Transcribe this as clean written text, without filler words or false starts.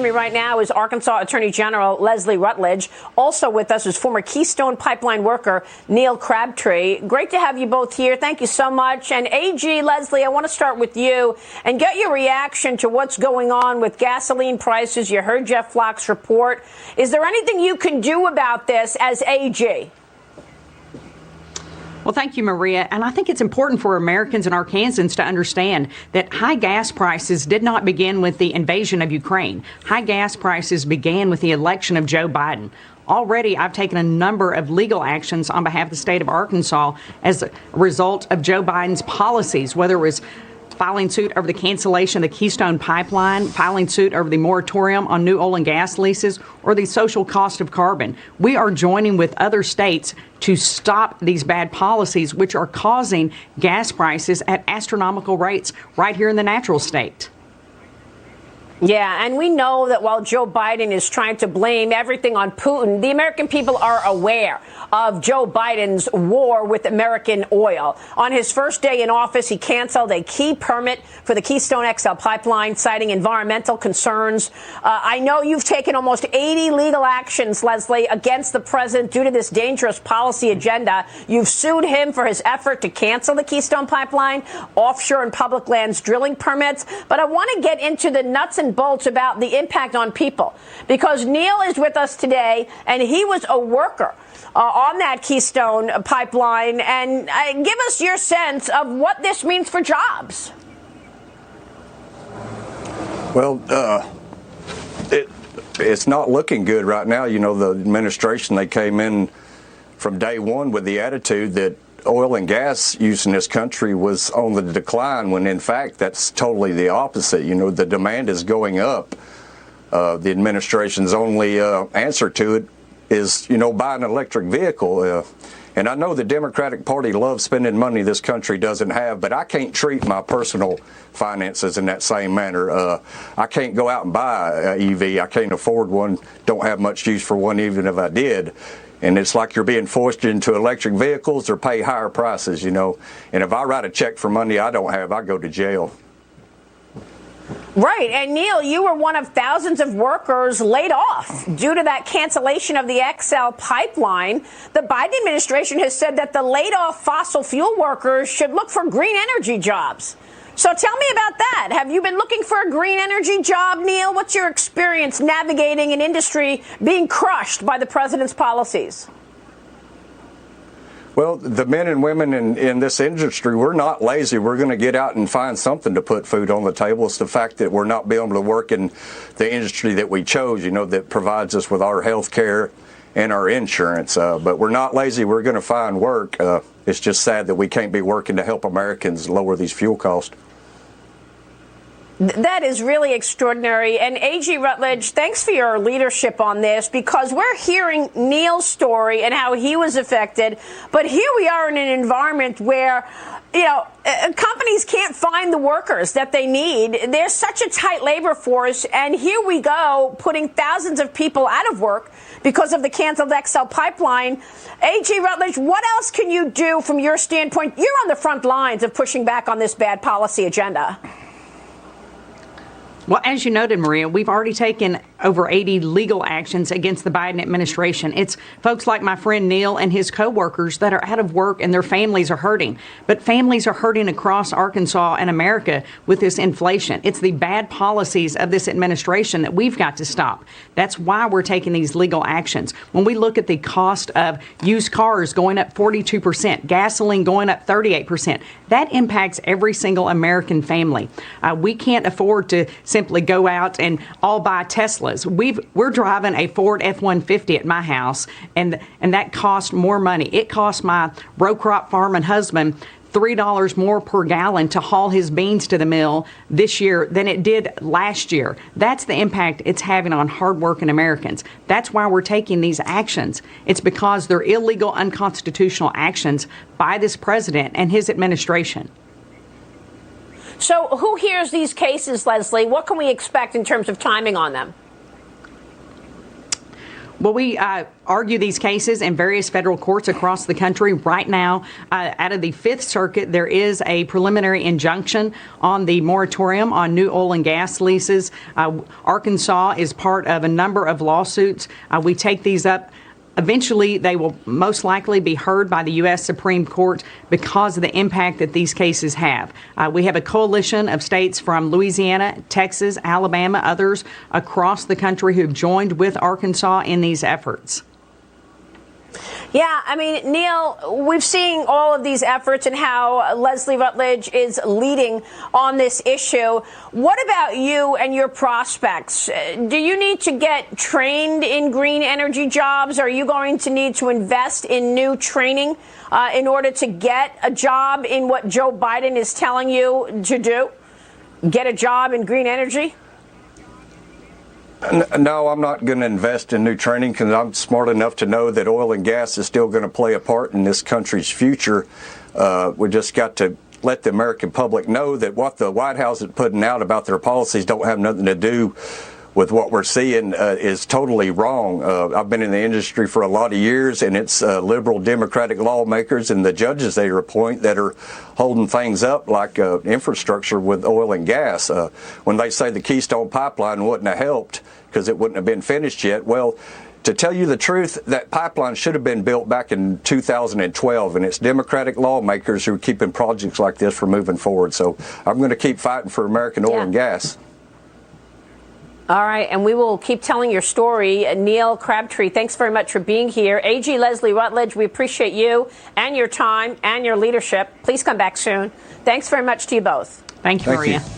Me right now is Arkansas Attorney General Leslie Rutledge. Also with us is former Keystone Pipeline worker Neil Crabtree. Great to have you both here. Thank you so much. And AG, Leslie, I want to start with you and get your reaction to what's going on with gasoline prices. You heard Jeff Flock's report. Is there anything you can do about this as AG? Well, thank you, Maria. And I think it's important for Americans and Arkansans to understand that high gas prices did not begin with the invasion of Ukraine. High gas prices began with the election of Joe Biden. Already, I've taken a number of legal actions on behalf of the state of Arkansas as a result of Joe Biden's policies, whether it was filing suit over the cancellation of the Keystone Pipeline, filing suit over the moratorium on new oil and gas leases, or the social cost of carbon. We are joining with other states to stop these bad policies, which are causing gas prices at astronomical rates right here in the natural state. Yeah, and we know that while Joe Biden is trying to blame everything on Putin, the American people are aware of Joe Biden's war with American oil. On his first day in office, he canceled a key permit for the Keystone XL pipeline, citing environmental concerns. I know you've taken almost 80 legal actions, Leslie, against the president due to this dangerous policy agenda. You've sued him for his effort to cancel the Keystone pipeline, offshore and public lands drilling permits. But I want to get into the nuts and bolts about the impact on people, because Neil is with us today, and he was a worker on that Keystone pipeline. And give us your sense of what this means for jobs. Well, it's not looking good right now. You know, the administration, they came in from day one with the attitude that oil and gas use in this country was on the decline, when in fact that's totally the opposite. You know, the demand is going up. The administration's only answer to it is, you know, buy an electric vehicle. And I know the Democratic Party loves spending money this country doesn't have, but I can't treat my personal finances in that same manner. I can't go out and buy an EV. I can't afford one, don't have much use for one even if I did. And it's like you're being forced into electric vehicles or pay higher prices, you know. And if I write a check for money I don't have, I go to jail. Right. And Neil, you were one of thousands of workers laid off due to that cancellation of the XL pipeline. The Biden administration has said that the laid off fossil fuel workers should look for green energy jobs. So tell me about that. Have you been looking for a green energy job, Neil? What's your experience navigating an industry being crushed by the president's policies? Well, the men and women in this industry, we're not lazy. We're going to get out and find something to put food on the table. It's the fact that we're not being able to work in the industry that we chose, you know, that provides us with our health care and our insurance. But we're not lazy. We're going to find work. It's just sad that we can't be working to help Americans lower these fuel costs. That is really extraordinary. And AG Rutledge, thanks for your leadership on this, because we're hearing Neil's story and how he was affected. But here we are in an environment where, you know, companies can't find the workers that they need. There's such a tight labor force. And here we go, putting thousands of people out of work because of the canceled XL pipeline. AG Rutledge, what else can you do from your standpoint? You're on the front lines of pushing back on this bad policy agenda. Well, as you noted, Maria, we've already taken over 80 legal actions against the Biden administration. It's folks like my friend Neil and his coworkers that are out of work and their families are hurting. But families are hurting across Arkansas and America with this inflation. It's the bad policies of this administration that we've got to stop. That's why we're taking these legal actions. When we look at the cost of used cars going up 42%, gasoline going up 38%, that impacts every single American family. We can't afford to simply go out and all buy Teslas. We're driving a Ford F-150 at my house, and that costs more money. It costs my row crop farming husband $3 more per gallon to haul his beans to the mill this year than it did last year. That's the impact it's having on hardworking Americans. That's why we're taking these actions. It's because they're illegal, unconstitutional actions by this president and his administration. So who hears these cases, Leslie? What can we expect in terms of timing on them? Well, we argue these cases in various federal courts across the country. Right now, out of the Fifth Circuit, there is a preliminary injunction on the moratorium on new oil and gas leases. Arkansas is part of a number of lawsuits. We take these up. Eventually, they will most likely be heard by the U.S. Supreme Court because of the impact that these cases have. We have a coalition of states from Louisiana, Texas, Alabama, others across the country who've joined with Arkansas in these efforts. Yeah, I mean, Neil, we've seen all of these efforts and how Leslie Rutledge is leading on this issue. What about you and your prospects? Do you need to get trained in green energy jobs? Are you going to need to invest in new training in order to get a job in what Joe Biden is telling you to do? Get a job in green energy? No, I'm not going to invest in new training because I'm smart enough to know that oil and gas is still going to play a part in this country's future. We just got to let the American public know that what the White House is putting out about their policies don't have nothing to do with what we're seeing is totally wrong. I've been in the industry for a lot of years, and it's liberal Democratic lawmakers and the judges they appoint that are holding things up like infrastructure with oil and gas. When they say the Keystone Pipeline wouldn't have helped because it wouldn't have been finished yet, well, to tell you the truth, that pipeline should have been built back in 2012, and it's Democratic lawmakers who are keeping projects like this from moving forward. So I'm going to keep fighting for American oil and gas. All right, and we will keep telling your story. Neil Crabtree, thanks very much for being here. AG Leslie Rutledge, we appreciate you and your time and your leadership. Please come back soon. Thanks very much to you both. Thank you, Maria. Thank you.